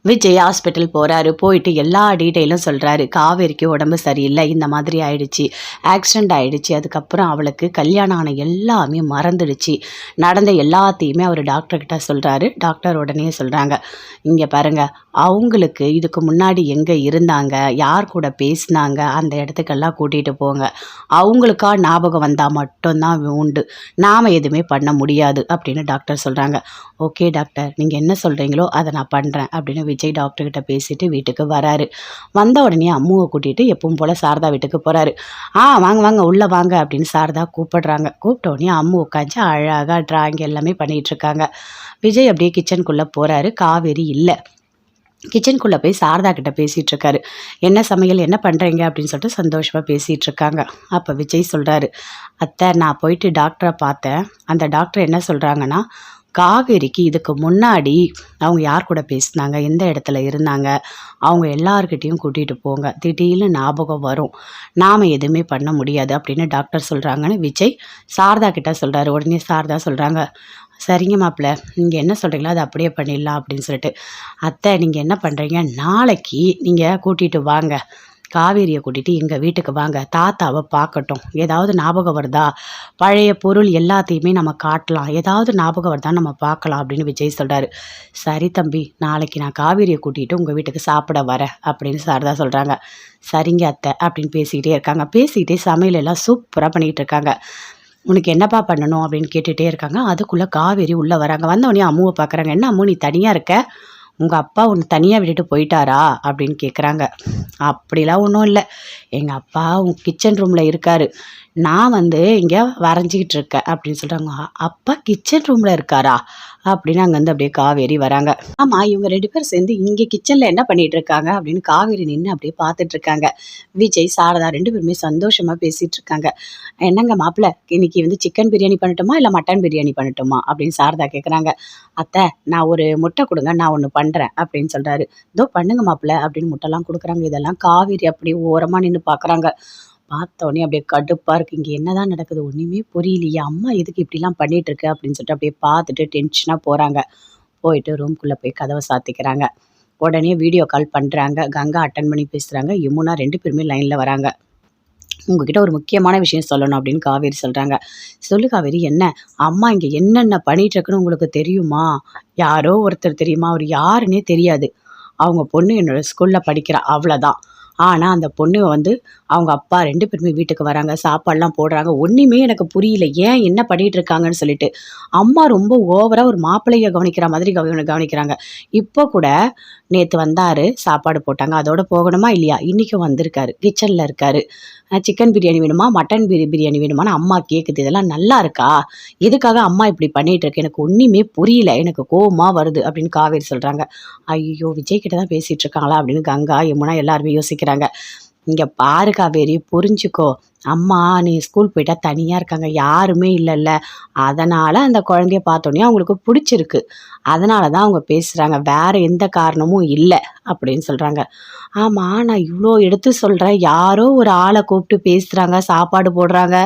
Vijay hospital போகிறாரு. போயிட்டு எல்லா டீட்டெயிலும் சொல்கிறாரு. காவேரிக்கு உடம்பு சரியில்லை, இந்த மாதிரி ஆயிடுச்சு, ஆக்சிடெண்ட் ஆயிடுச்சு, அதுக்கப்புறம் அவளுக்கு கல்யாணம் ஆன எல்லாமே மறந்துடுச்சு, நடந்த எல்லாத்தையுமே அவர் டாக்டர்கிட்ட சொல்கிறாரு. டாக்டர் உடனே சொல்கிறாங்க, இங்கே பாருங்கள், அவங்களுக்கு இதுக்கு முன்னாடி எங்கே இருந்தாங்க, யார் கூட பேசினாங்க, அந்த இடத்துக்கெல்லாம் கூட்டிகிட்டு போங்க. அவங்களுக்கா ஞாபகம் வந்தால் மட்டும்தான் உண்டு, நாம் எதுவுமே பண்ண முடியாது அப்படின்னு டாக்டர் சொல்கிறாங்க. ஓகே டாக்டர், நீங்கள் என்ன சொல்கிறீங்களோ அதை நான் பண்ணுறேன் அப்படின்னு விஜய் டாக்டர்கிட்ட பேசிட்டு வீட்டுக்கு வராரு. வந்த உடனே அம்முவை கூட்டிகிட்டு எப்பவும் போல் சாரதா வீட்டுக்கு போகிறாரு. வாங்க வாங்க உள்ளே வாங்க அப்படின்னு சாரதா கூப்பிடுறாங்க. கூப்பிட்ட உடனே அம்மு உட்காந்து அழகாக ட்ராயிங் எல்லாமே பண்ணிகிட்ருக்காங்க. விஜய் அப்படியே கிச்சனுக்குள்ளே போகிறாரு. காவேரி இல்லை. கிச்சனுக்குள்ளே போய் சாரதா கிட்ட பேசிகிட்டு இருக்காரு. என்ன சமையல், என்ன பண்ணுறீங்க அப்படின்னு சொல்லிட்டு சந்தோஷமாக பேசிகிட்டு இருக்காங்க. அப்போ விஜய் சொல்கிறாரு, அத்தை, நான் போயிட்டு டாக்டரை பார்த்தேன். அந்த டாக்டர் என்ன சொல்கிறாங்கன்னா, காவேரிக்கு இதுக்கு முன்னாடி அவங்க யார் கூட பேசினாங்க, எந்த இடத்துல இருந்தாங்க, அவங்க எல்லார்கிட்டையும் கூட்டிகிட்டு போங்க, திடீர்னு ஞாபகம் வரும், நாம் எதுவுமே பண்ண முடியாது அப்படின்னு டாக்டர் சொல்கிறாங்கன்னு விஜய் சாரதா கிட்ட சொல்கிறாரு. உடனே சாரதா சொல்கிறாங்க, சரிங்க மாப்பிள்ள, நீங்கள் என்ன சொல்கிறீங்களோ அதை அப்படியே பண்ணிடலாம் அப்படின்னு சொல்லிட்டு. அத்தை, நீங்கள் என்ன பண்ணுறீங்க, நாளைக்கு நீங்கள் கூட்டிகிட்டு வாங்க, காவேரியை கூட்டிகிட்டு எங்கள் வீட்டுக்கு வாங்க, தாத்தாவை பார்க்கட்டும், ஏதாவது ஞாபகம் வருதா, பழைய பொருள் எல்லாத்தையுமே நம்ம காட்டலாம், ஏதாவது ஞாபகம் வருதா நம்ம பார்க்கலாம் அப்படின்னு விஜய் சொல்கிறாரு. சரி தம்பி, நாளைக்கு நான் காவேரியை கூட்டிகிட்டு உங்கள் வீட்டுக்கு சாப்பிட வரேன் அப்படின்னு சாரதா சொல்கிறாங்க. சரிங்க அத்தை அப்படின்னு பேசிக்கிட்டே இருக்காங்க. பேசிக்கிட்டே சமையல் எல்லாம் சூப்பராக பண்ணிகிட்டு இருக்காங்க. உனக்கு என்னப்பா பண்ணணும் அப்படின்னு கேட்டுகிட்டே இருக்காங்க. அதுக்குள்ளே காவேரி உள்ளே வராங்க. வந்தவொடனே அம்முவை பார்க்குறாங்க. என்ன அம்மு, நீ தனியாக இருக்க, உங்கள் அப்பா உன்னை தனியாக விட்டுட்டு போயிட்டாரா அப்படின்னு கேட்குறாங்க. அப்படிலாம் ஒன்றும் இல்லை, எங்கள் அப்பா உங்கள் கிச்சன் ரூமில் இருக்கார், நான் இங்கே வரைஞ்சிக்கிட்டு இருக்கேன் அப்படின்னு சொல்கிறாங்க. அப்பா கிச்சன் ரூமில் இருக்காரா அப்படின்னு அங்கேருந்து அப்படியே காவேரி வராங்க. ஆமாம், இவங்க 2 பேரும் சேர்ந்து இங்கே கிச்சனில் என்ன பண்ணிகிட்டு இருக்காங்க அப்படின்னு காவேரி நின்று அப்படியே பார்த்துட்டு இருக்காங்க. விஜய் சாரதா 2 பேருமே சந்தோஷமாக பேசிகிட்டு இருக்காங்க. என்னங்க மாப்பிள்ள, இன்னைக்கு சிக்கன் பிரியாணி பண்ணட்டுமா இல்லை மட்டன் பிரியாணி பண்ணட்டுமா அப்படின்னு சாரதா கேட்குறாங்க. அத்தை, நான் ஒரு முட்டை கொடுங்க, நான் ஒன்று பண்ணுறேன் அப்படின்னு சொல்கிறாரு. இதோ பண்ணுங்க மாப்பிள்ள அப்படின்னு முட்டைலாம் கொடுக்குறாங்க. இதெல்லாம் காவேரி அப்படியே ஓரமாக நின்று பார்க்குறாங்க. பார்த்தோன்னே அப்படியே கடுப்பாக இருக்குது, இங்கே என்ன தான் நடக்குது, ஒன்றுமே புரியலையே, அம்மா எதுக்கு இப்படிலாம் பண்ணிகிட்ருக்கு அப்படின்னு சொல்லிட்டு அப்படியே பார்த்துட்டு டென்ஷனாக போகிறாங்க. போயிட்டு ரூம்குள்ளே போய் கதவை சாத்திக்கிறாங்க. உடனே வீடியோ கால் பண்ணுறாங்க. கங்கா அட்டன் பண்ணி பேசுகிறாங்க. யமுனா 2 பேருமே லைனில் வராங்க. உங்ககிட்ட ஒரு முக்கியமான விஷயம் சொல்லணும் அப்படின்னு காவேரி சொல்கிறாங்க. சொல்லு காவேரி, என்ன, அம்மா இங்கே என்னென்ன பண்ணிகிட்ருக்குன்னு உங்களுக்கு தெரியுமா, யாரோ ஒருத்தர் தெரியுமா, அவர் யாருன்னே தெரியாது, அவங்க பொண்ணு என்னோடய ஸ்கூலில் படிக்கிறா, அவ்வளோதான். ஆனால் அந்த பொண்ணு அவங்க அப்பா 2 பேருமே வீட்டுக்கு வராங்க, சாப்பாடெலாம் போடுறாங்க, ஒன்றுமே எனக்கு புரியல, ஏன் என்ன பண்ணிகிட்டு இருக்காங்கன்னு சொல்லிட்டு. அம்மா ரொம்ப ஓவராக ஒரு மாப்பிள்ளையை கவனிக்கிற மாதிரி கவனிக்கிறாங்க. இப்போ கூட நேற்று வந்தார், சாப்பாடு போட்டாங்க, அதோட போகணுமா இல்லையா, இன்றைக்கும் வந்திருக்காரு, கிச்சனில் இருக்காரு, சிக்கன் பிரியாணி வேணுமா மட்டன் பிரியாணி வேணுமான்னு அம்மா கேட்குது, இதெல்லாம் நல்லா இருக்கா, எதுக்காக அம்மா இப்படி பண்ணிகிட்டு இருக்கு, எனக்கு ஒன்றுமே புரியல, எனக்கு கோவமாக வருது அப்படின்னு காவேரி சொல்கிறாங்க. ஐயோ, விஜய் கிட்ட தான் பேசிகிட்டு இருக்காங்களா அப்படின்னு கங்கா யமுனா எல்லாருமே யோசிக்கிறாங்க. இங்கே பாரு காவேரி, புரிஞ்சுக்கோ, அம்மா நீ ஸ்கூல் போயிட்டா தனியாக இருக்காங்க, யாருமே இல்லைல்ல, அதனால் அந்த குழந்தைய பார்த்தோன்னே அவங்களுக்கு பிடிச்சிருக்கு, அதனால தான் அவங்க பேசுகிறாங்க, வேறு எந்த காரணமும் இல்லை அப்படின்னு சொல்கிறாங்க. ஆமாம், நான் இவ்வளோ எடுத்து சொல்கிறேன், யாரோ ஒரு ஆளை கூப்பிட்டு பேசுகிறாங்க, சாப்பாடு போடுறாங்க,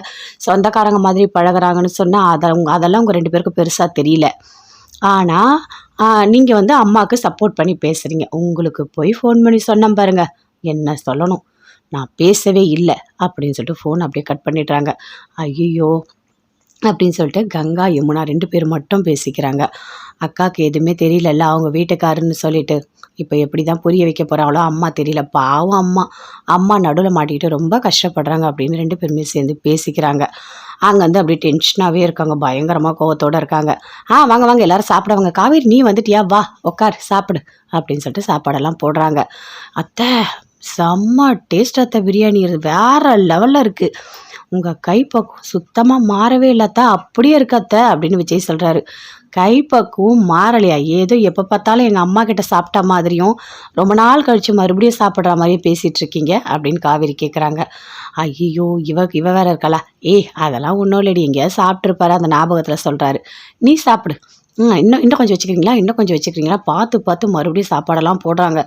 சொந்தக்காரங்க மாதிரி பழகுறாங்கன்னு சொன்னால் அதெல்லாம் உங்கள் 2 பேருக்கும் பெருசாக தெரியல. ஆனால் நீங்கள் அம்மாவுக்கு சப்போர்ட் பண்ணி பேசுகிறீங்க. உங்களுக்கு போய் ஃபோன் பண்ணி சொன்னேன் பாருங்க, என்ன சொல்லணும், நான் பேசவே இல்லை அப்படின்னு சொல்லிட்டு ஃபோன் அப்படியே கட் பண்ணிடுறாங்க. ஐயோ அப்படின்னு சொல்லிட்டு கங்கா யமுனா 2 பேர் மட்டும் பேசிக்கிறாங்க. அக்காவுக்கு எதுவுமே தெரியலல்ல, அவங்க வீட்டுக்காருன்னு சொல்லிட்டு இப்போ எப்படி தான் புரிய வைக்க போகிறாங்களோ, அம்மா தெரியல, பாவம் அம்மா நடுவில் மாட்டிக்கிட்டு ரொம்ப கஷ்டப்படுறாங்க அப்படின்னு 2 பேருமே சேர்ந்து பேசிக்கிறாங்க. அங்கே அப்படியே டென்ஷனாகவே இருக்காங்க, பயங்கரமாக கோவத்தோடு இருக்காங்க. வாங்க வாங்க எல்லோரும் சாப்பிடுவாங்க, காவேரி நீ வந்துட்டியா, வா உட்கார் சாப்பிடு அப்படின்னு சொல்லிட்டு சாப்பாடெல்லாம் போடுறாங்க. அத்தை, செம்ம டேஸ்ட் அத்தை, பிரியாணி வேறு லெவலில் இருக்குது, உங்கள் கைப்பக்குவம் சுத்தமாக மாறவே இல்லாத்தா, அப்படியே இருக்காத்த அப்படின்னு விஜய் சொல்கிறாரு. கைப்பக்குவம் மாறலையா, ஏதோ எப்போ பார்த்தாலும் எங்கள் அம்மா கிட்ட சாப்பிட்ட மாதிரியும் ரொம்ப நாள் கழித்து மறுபடியும் சாப்பிட்ற மாதிரியே பேசிகிட்டு இருக்கீங்க அப்படின்னு காவேரி கேட்குறாங்க. ஐயோ, இவ வேற இருக்கலாம், அதெல்லாம் ஒன்றும் இல்லடி, எங்கேயாவது சாப்பிட்ருப்பாரு, அந்த ஞாபகத்தில் சொல்கிறாரு, நீ சாப்பிடு, இன்னும் கொஞ்சம் வச்சுக்கிறீங்களா, பார்த்து மறுபடியும் சாப்பாடெல்லாம் போடுறாங்க.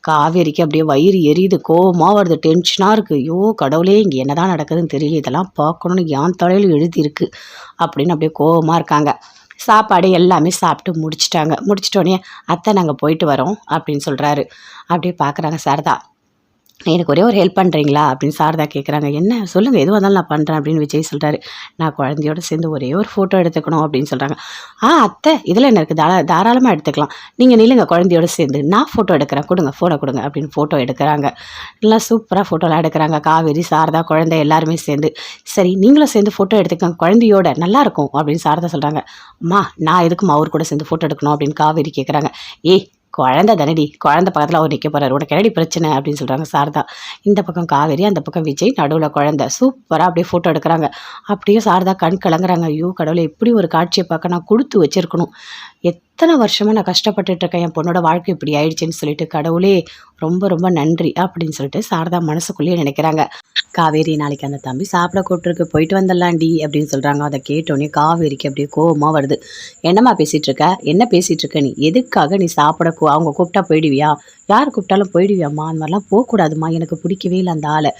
காவேரிக்கு அப்படியே வயிறு எரியுது, கோவமாக வருது, டென்ஷனாக இருக்குது. ஐயோ கடவுளே, இங்கே என்னதான் நடக்குதுன்னு தெரியல, இதெல்லாம் பார்க்கணுன்னு என் தலையில் எழுதியிருக்கு அப்படின்னு அப்படியே கோவமாக இருக்காங்க. சாப்பாடு எல்லாமே சாப்பிட்டு முடிச்சுட்டாங்க. முடிச்சிட்டோனே, "அத்தை நாங்கள் போயிட்டு வரோம்" அப்படின்னு சொல்கிறாரு. அப்படியே பார்க்குறாங்க சாரதா. "எனக்கு ஒரே ஒரு ஹெல்ப் பண்ணுறீங்களா?" அப்படின்னு சாரதா கேட்குறாங்க. "என்ன சொல்லுங்கள், எதுவாக இருந்தாலும் நான் பண்ணுறேன்" அப்படின்னு விஜய் சொல்கிறாரு. "நான் குழந்தையோட சேர்ந்து ஒரே ஒரு ஃபோட்டோ எடுத்துக்கணும்" அப்படின்னு சொல்கிறாங்க. அத்தை இதில் என்ன இருக்குது, தாராளமாக எடுத்துக்கலாம். நீங்கள் நில்லுங்க குழந்தையோட சேர்ந்து, நான் ஃபோட்டோ எடுக்கிறேன், கொடுங்க ஃபோட்டோ கொடுங்க அப்படின்னு ஃபோட்டோ எடுக்கிறாங்க. நல்லா சூப்பராக ஃபோட்டோலாம் எடுக்கிறாங்க. காவேரி, சாரதா, குழந்தை எல்லாருமே சேர்ந்து. "சரி நீங்களும் சேர்ந்து ஃபோட்டோ எடுத்துக்கோங்க குழந்தையோட, நல்லாயிருக்கும்" அப்படின்னு சாரதா சொல்கிறாங்க. "அம்மா நான் எதுக்கும்மா அவர் கூட சேர்ந்து ஃபோட்டோ எடுக்கணும்" அப்படின்னு காவேரி கேட்குறாங்க. "ஏய் குழந்தை தானடி, குழந்தை பக்கத்தில் அவர் நிற்க போகிறார், உனக்கு என்னடி பிரச்சனை" அப்படின்னு சொல்கிறாங்க சாரதா. இந்த பக்கம் காவேரி, அந்த பக்கம் விஜய், நடுவில் குழந்தை. சூப்பராக அப்படியே ஃபோட்டோ எடுக்கிறாங்க. அப்படியே சாரதா கண் கலங்குறாங்க. ஐயோ கடவுளே, இப்படி ஒரு காட்சியை பார்க்க நான் கொடுத்து வச்சிருக்கணும். எத்தனை வருஷமாக நான் கஷ்டப்பட்டுட்டு இருக்கேன், என் பொண்ணோட வாழ்க்கை இப்படி ஆயிடுச்சுன்னு சொல்லிட்டு, கடவுளே ரொம்ப ரொம்ப நன்றி அப்படின்னு சொல்லிட்டு சாரதா மனசுக்குள்ளேயே நினைக்கிறாங்க. காவேரி, நாளைக்கு அந்த தம்பி சாப்பிட கூப்பிட்டுருக்கு, போயிட்டு வந்துடலாண்டி அப்படின்னு சொல்கிறாங்க. அதை கேட்டோன்னே காவேரிக்கு அப்படியே கோவமாக வருது. "என்னம்மா பேசிகிட்டு இருக்க, என்ன பேசிகிட்டு இருக்க நீ, எதுக்காக நீ சாப்பிட அவங்க கூப்பிட்டா போயிடுவியா, யார் கூப்பிட்டாலும் போயிடுவியாம்மா, அந்த மாதிரிலாம் போகக்கூடாதும்மா, எனக்கு பிடிக்கவே இல்லை அந்த ஆளை.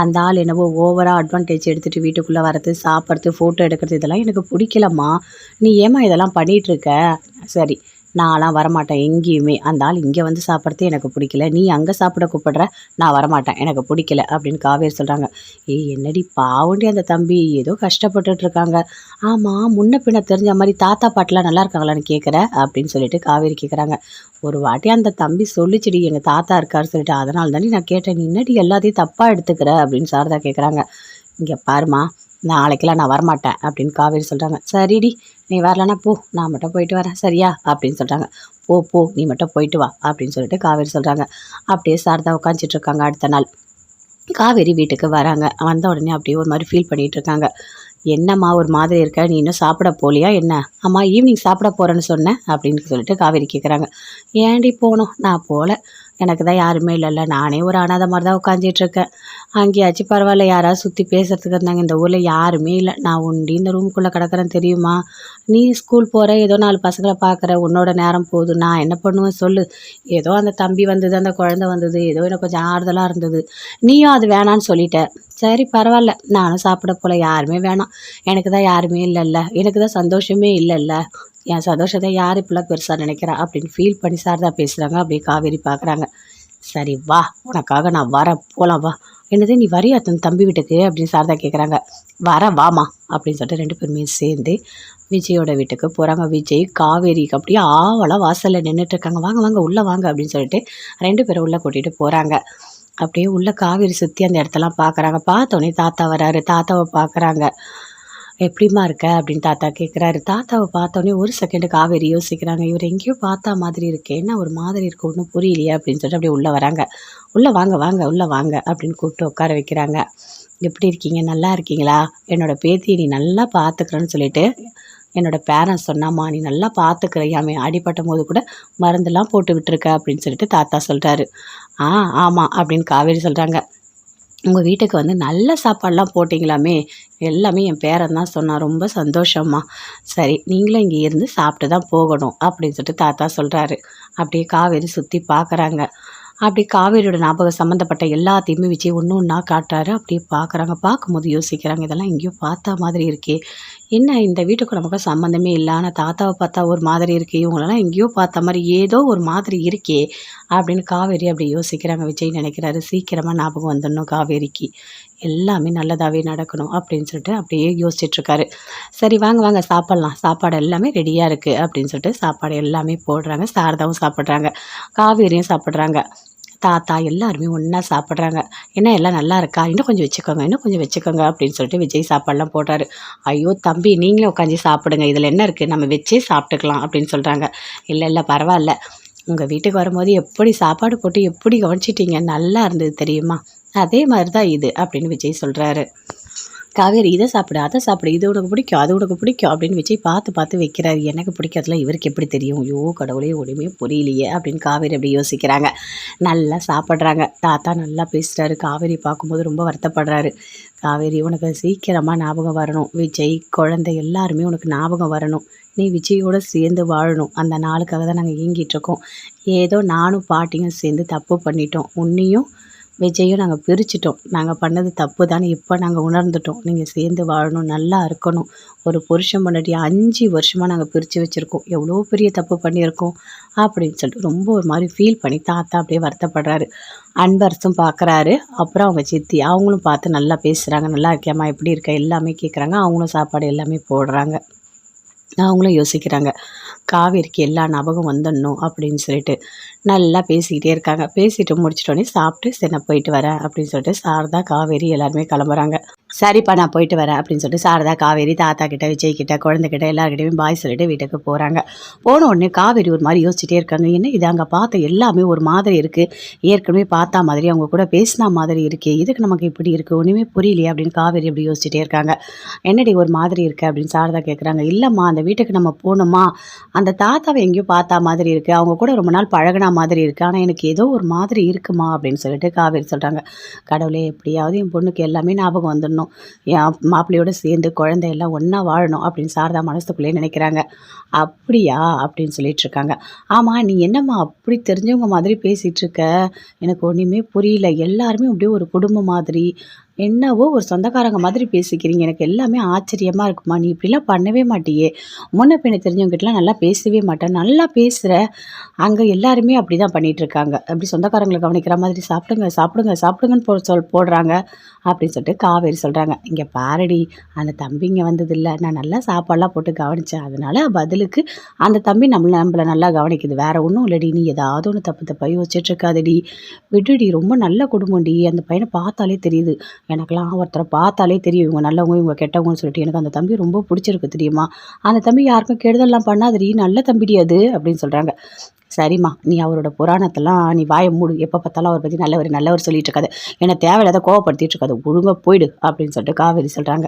அந்த ஆள் என்னவோ ஓவராக அட்வான்டேஜ் எடுத்துகிட்டு வீட்டுக்குள்ளே வரது, சாப்பிட்றது, ஃபோட்டோ எடுக்கிறது, இதெல்லாம் எனக்கு பிடிக்கலம்மா. நீ ஏம்மா இதெல்லாம் பண்ணிகிட்ருக்க? சரி நான்லாம் வரமாட்டேன் எங்கேயுமே, அந்த ஆள் இங்கே வந்து சாப்பிட்றது எனக்கு பிடிக்கல, நீ அங்கே சாப்பிட கூப்பிடுற, நான் வரமாட்டேன், எனக்கு பிடிக்கல" அப்படின்னு காவேரி சொல்கிறாங்க. "ஏய் என்னடி பாவண்டி அந்த தம்பி, ஏதோ கஷ்டப்பட்டுட்ருக்காங்க. ஆமாம் முன்ன பின்ன தெரிஞ்ச மாதிரி தாத்தா பாட்டெலாம் நல்லா இருக்காங்களான்னு கேட்குற" அப்படின்னு சொல்லிட்டு காவேரி கேட்குறாங்க. "ஒரு வாட்டி அந்த தம்பி சொல்லிச்சுடி, எங்கள் தாத்தா இருக்காரு சொல்லிட்டு, அதனால தானே நான் கேட்டேன், நீ என்னடி எல்லாத்தையும் தப்பாக எடுத்துக்கிற" அப்படின்னு சாரதா கேட்குறாங்க. "இங்கே பாருமா, நாளைக்கெல்லாம் நான் வரமாட்டேன்" அப்படின்னு காவேரி சொல்கிறாங்க. "சரிடி நீ வரலன்னா போ, நான் மட்டும் போயிட்டு வரேன் சரியா" அப்படின்னு சொல்கிறாங்க. "போ போ, நீ மட்டும் போயிட்டு வா" அப்படின்னு சொல்லிட்டு காவேரி சொல்கிறாங்க. அப்படியே சாரதா உட்காந்துட்டு இருக்காங்க. அடுத்த நாள் காவேரி வீட்டுக்கு வராங்க. வந்த உடனே அப்படியே ஒரு மாதிரி ஃபீல் பண்ணிகிட்டு இருக்காங்க. "என்னம்மா ஒரு மாதிரி இருக்க, நீ இன்னும் சாப்பிட போகலையா என்ன?" "அம்மா ஈவினிங் சாப்பிட போகிறேன்னு சொன்னேன்" அப்படின்னு சொல்லிட்டு காவேரி கேட்குறாங்க. "ஏன்டி போகணும், நான் போகல, எனக்கு தான் யாருமே இல்லைல்ல, நானே ஒரு அனாதை மாதிரி தான் உட்காந்துட்ருக்கேன். அங்கேயாச்சும் பரவாயில்ல, யாராவது சுற்றி பேசுகிறதுக்கு இருந்தாங்க, இந்த ஊரில் யாருமே இல்லை, நான் உண்டி இந்த ரூமுக்குள்ளே கிடக்கிறேன் தெரியுமா. நீ ஸ்கூல் போகிற, ஏதோ 4 பசங்களை பார்க்குற, உன்னோட நேரம் போகுது, நான் என்ன பண்ணுவேன் சொல்லு. ஏதோ அந்த தம்பி வந்தது, அந்த குழந்தை வந்தது, ஏதோ எனக்கு கொஞ்சம் ஆறுதலாக இருந்தது, நீயும் அது வேணான்னு சொல்லிட்ட. சரி பரவாயில்ல, நானும் சாப்பிட போல, யாருமே வேணாம், எனக்கு தான் யாருமே இல்லைல்ல, எனக்கு தான் சந்தோஷமே இல்லைல்ல, என் சந்தோஷத்தை யார் இப்படிலாம் பெருசாக நினைக்கிறா" அப்படின்னு ஃபீல் பண்ணி சாரதா பேசுகிறாங்க. அப்படியே காவேரி பார்க்குறாங்க. "சரி வா, உனக்காக நான் வரேன், போகலாம் வா." "என்னது நீ வரியா தன் தம்பி வீட்டுக்கு?" அப்படின்னு சாரதா கேட்குறாங்க. "வரேன் வாமா" அப்படின்னு சொல்லிட்டு 2 பேருமே சேர்ந்து விஜயோட வீட்டுக்கு போகிறாங்க. விஜய் காவேரிக்கு அப்படியே ஆவலாக வாசலில் நின்றுட்டுருக்காங்க. "வாங்க வாங்க உள்ளே வாங்க" அப்படின்னு சொல்லிட்டு 2 பேரும் உள்ளே கூட்டிகிட்டு போகிறாங்க. அப்படியே உள்ள காவேரி சுற்றி அந்த இடத்தெல்லாம் பார்க்குறாங்க. பார்த்தோன்னே தாத்தா வராரு. தாத்தாவை பார்க்குறாங்க. "எப்படிம்மா இருக்க?" அப்படின்னு தாத்தா கேட்குறாரு. தாத்தாவை பார்த்தோன்னே ஒரு செகண்டு காவேரி யோசிக்கிறாங்க. இவர் எங்கேயோ பார்த்தா மாதிரி இருக்கே, என்ன ஒரு மாதிரி இருக்கு, ஒன்றும் புரியலையே அப்படின்னு சொல்லிட்டு அப்படியே உள்ளே வராங்க. "உள்ளே வாங்க வாங்க உள்ளே வாங்க" அப்படின்னு கூப்பிட்டு உட்கார வைக்கிறாங்க. "எப்படி இருக்கீங்க, நல்லா இருக்கீங்களா? என்னோட பேத்தியை நீ நல்லா பார்த்துக்கிறேன்னு சொல்லிட்டு என்னோட பேரண்ட்ஸ் சொன்னாம்மா, நீ நல்லா பார்த்துக்கிறையாமே, அடிபட்டும் போது கூட மருந்தெல்லாம் போட்டு விட்டுருக்க" அப்படின்னு சொல்லிட்டு தாத்தா சொல்கிறாரு. ஆமாம்" அப்படின்னு காவேரி சொல்கிறாங்க. "உங்கள் வீட்டுக்கு வந்து நல்ல சாப்பாடெலாம் போட்டிங்களாமே, எல்லாமே என் பேரன் தான் சொன்னான், ரொம்ப சந்தோஷம்மா. சரி நீங்களும் இங்கே இருந்து சாப்பிட்டு தான் போகணும்" அப்படின்னு சொல்லிட்டு தாத்தா சொல்கிறாரு. அப்படியே காவேரி சுற்றி பார்க்குறாங்க. அப்படி காவேரியோட ஞாபகம் சம்மந்தப்பட்ட எல்லாத்தையுமே விஜய் ஒன்று ஒன்றா காட்டுறாரு. அப்படியே பார்க்குறாங்க. பார்க்கும்போது யோசிக்கிறாங்க, இதெல்லாம் எங்கேயோ பார்த்தா மாதிரி இருக்கே, என்ன இந்த வீட்டுக்கும் நமக்கும் சம்மந்தமே இல்லை, ஆனால் தாத்தாவை பார்த்தா ஒரு மாதிரி இருக்கே, இவங்களெல்லாம் எங்கேயோ பார்த்த மாதிரி ஏதோ ஒரு மாதிரி இருக்கே அப்படின்னு காவேரி அப்படி யோசிக்கிறாங்க. விஜய் நினைக்கிறாரு, சீக்கிரமாக ஞாபகம் வந்துடணும் காவேரிக்கு, எல்லாமே நல்லதாகவே நடக்கணும் அப்படின்னு சொல்லிட்டு அப்படியே யோசிச்சுட்ருக்காரு. "சரி வாங்க வாங்க சாப்பிட்லாம், சாப்பாடு எல்லாமே ரெடியாக இருக்குது" அப்படின்னு சொல்லிட்டு சாப்பாடு எல்லாமே போடுறாங்க. சாரதாவும் சாப்பிட்றாங்க, காவேரியும் சாப்பிட்றாங்க. தாத்தா எல்லாருமே ஒன்றா சாப்பிட்றாங்க. "என்ன எல்லாம் நல்லா இருக்கா? இன்னும் கொஞ்சம் வச்சுக்கோங்க, இன்னும் கொஞ்சம் வச்சுக்கோங்க" அப்படின்னு சொல்லிட்டு விஜய் சாப்பாடெலாம் போடுறாரு. "ஐயோ தம்பி நீங்களே உட்காந்து சாப்பிடுங்க, இதில் என்ன இருக்குது, நம்ம வச்சே சாப்பிட்டுக்கலாம்" அப்படின்னு சொல்கிறாங்க. "இல்லை இல்லை பரவாயில்ல, உங்கள் வீட்டுக்கு வரும்போது எப்படி சாப்பாடு போட்டு எப்படி கவனிச்சிட்டீங்க, நல்லா இருந்தது தெரியுமா, அதே மாதிரி தான் இது" அப்படின்னு விஜய் சொல்கிறாரு. காவேரி, "இதை சாப்பிடு, அதை சாப்பிடு, இது உனக்கு பிடிக்கும், அது உனக்கு பிடிக்கும்" அப்படின்னு விஜய் பார்த்து பார்த்து வைக்கிறாரு. எனக்கு பிடிக்காதுல இவருக்கு எப்படி தெரியும்? ஐயோ கடவுளே, ஒன்றுமே புரியலையே அப்படின்னு காவேரி அப்படி யோசிக்கிறாங்க. நல்லா சாப்பிட்றாங்க. தாத்தா நல்லா பேசுகிறாரு. காவேரி பார்க்கும்போது ரொம்ப வருத்தப்படுறாரு. "காவேரி உனக்கு சீக்கிரமாக ஞாபகம் வரணும், விஜய் குழந்தை எல்லாருமே உனக்கு ஞாபகம் வரணும், நீ விஜயோடு சேர்ந்து வாழணும், அந்த நாளுக்காக தான் நாங்கள் ஏங்கிட்டுருக்கோம். ஏதோ நானும் பாட்டியும் சேர்ந்து தப்பு பண்ணிட்டோம், உன்னையும் விஜயும் நாங்கள் பிரிச்சிட்டோம். நாங்கள் பண்ணது தப்பு தானே இப்போ நாங்கள் உணர்ந்துட்டோம். நீங்கள் சேர்ந்து வாழணும், நல்லா இருக்கணும். ஒரு புருஷன் பொண்டாட்டி 5 வருஷமாக நாங்கள் பிரித்து வச்சுருக்கோம். எவ்வளோ பெரிய தப்பு பண்ணியிருக்கோம் அப்படின்னு சொல்லிட்டு ரொம்ப ஒரு மாதிரி ஃபீல் பண்ணி தாத்தா அப்படியே வருத்தப்படுறாரு. அன்பரசும் பார்க்குறாரு. அப்புறம் அவங்க சித்தி அவங்களும் பார்த்து நல்லா பேசுகிறாங்க. நல்லா இருக்கியாம்மா, எப்படி இருக்க, எல்லாமே கேட்குறாங்க. அவங்களும் சாப்பாடு எல்லாமே போடுறாங்க. அவங்களும் யோசிக்கிறாங்க, காவேரிக்கு எல்லா ஞாபகம் வந்துடணும் அப்படின்னு சொல்லிட்டு நல்லா பேசிக்கிட்டே இருக்காங்க. பேசிட்டு முடிச்சிட்டோன்னே சாப்பிட்டு சரி நான் போயிட்டு வரேன் அப்படின்னு சொல்லிட்டு சாரதா காவேரி எல்லாருமே கிளம்புறாங்க. சரிப்பா நான் போயிட்டு வரேன் அப்படின்னு சொல்லிட்டு சாரதா காவேரி தாத்தா கிட்ட விஜய் கிட்ட குழந்தைகிட்ட எல்லாருக்கிட்டையும் பாய் சொல்லிட்டு வீட்டுக்கு போகிறாங்க. போன உடனே காவேரி ஒரு மாதிரி யோசிச்சுட்டே இருக்காங்க. என்ன இது அங்கே பார்த்த எல்லாமே ஒரு மாதிரி இருக்குது, ஏற்கனவே பார்த்தா மாதிரி அவங்க கூட பேசினா மாதிரி இருக்கே, இதுக்கு நமக்கு இப்படி இருக்குது, ஒன்றுமே புரியலையே அப்படின்னு காவேரி அப்படி யோசிச்சுட்டே இருக்காங்க. என்னடி ஒரு மாதிரி இருக்குது அப்படின்னு சாரதா கேட்குறாங்க. இல்லைம்மா அந்த வீட்டுக்கு நம்ம போகணுமா, அந்த தாத்தாவை எங்கேயோ பார்த்தா மாதிரி இருக்குது, அவங்க கூட ரொம்ப நாள் பழகினா மாதிரி இருக்குது, ஆனால் எனக்கு ஏதோ ஒரு மாதிரி இருக்குமா அப்படின்னு சொல்லிட்டு காவேரி சொல்கிறாங்க. கடவுளே எப்படியாவது என் பொண்ணுக்கு எல்லாமே ஞாபகம் வந்துடணும், என் மாப்பிள்ளையோடு சேர்ந்து குழந்தை எல்லாம் ஒன்றா வாழணும் அப்படின்னு சாரதா மனசுக்குள்ளேயே நினைக்கிறாங்க. அப்படியா அப்படின்னு சொல்லிட்டு இருக்காங்க. ஆமாம் நீ என்னம்மா அப்படி தெரிஞ்சவங்க மாதிரி பேசிகிட்டு இருக்க, எனக்கு ஒன்றுமே புரியல, எல்லாருமே அப்படியே ஒரு குடும்பம் மாதிரி, என்னவோ ஒரு சொந்தக்காரங்க மாதிரி பேசிக்கிறீங்க, எனக்கு எல்லாமே ஆச்சரியமாக இருக்குமா, நீ இப்படிலாம் பண்ணவே மாட்டியே, முன்ன பின்ன தெரிஞ்சவங்ககிட்டலாம் நல்லா பேசவே மாட்டேன், நல்லா பேசுகிற, அங்கே எல்லாருமே அப்படி தான் பண்ணிகிட்ருக்காங்க, அப்படி சொந்தக்காரங்களை கவனிக்கிற மாதிரி சாப்பிடுங்க சாப்பிடுங்க சாப்பிடுங்கன்னு போடுறாங்க அப்படின்னு சொல்லிட்டு காவேரி சொல்கிறாங்க. இங்கே பாரடி, அந்த தம்பிங்க வந்ததில்லை, நான் நல்லா சாப்பாடெலாம் போட்டு கவனித்தேன், அதனால் பதிலுக்கு அந்த தம்பி நம்மளை நல்லா கவனிக்குது, வேறு ஒன்றும் இல்லடி, நீ ஏதாவது ஒன்று தப்பு தப்பாக யோசிச்சுட்ருக்காதடி, விடுடி, ரொம்ப நல்ல குடும்பம்டி, அந்த பையனை பார்த்தாலே தெரியுது, எனக்கெல்லாம் ஒருத்தரை பார்த்தாலே தெரியும் இவங்க நல்லவங்க இவங்க கெட்டவங்கன்னு சொல்லிட்டு, எனக்கு அந்த தம்பி ரொம்ப பிடிச்சிருக்கு தெரியுமா, அந்த தம்பி யாருக்கும் கெடுதல்லாம் பண்ணாதடி, நல்ல தம்பிடி அது அப்படின்னு சொல்கிறாங்க. சரிம்மா நீ அவரோட புராணத்தெல்லாம் நீ வாயை மூடு, எப்போ பார்த்தாலும் அவரை பற்றி நல்லவர் சொல்லிட்டு இருக்காது, என்னை தேவையில்லாத கோவப்படுத்திட்டு இருக்காது, ஒழுங்காக போயிடு அப்படின்னு சொல்லிட்டு காவேரி சொல்கிறாங்க.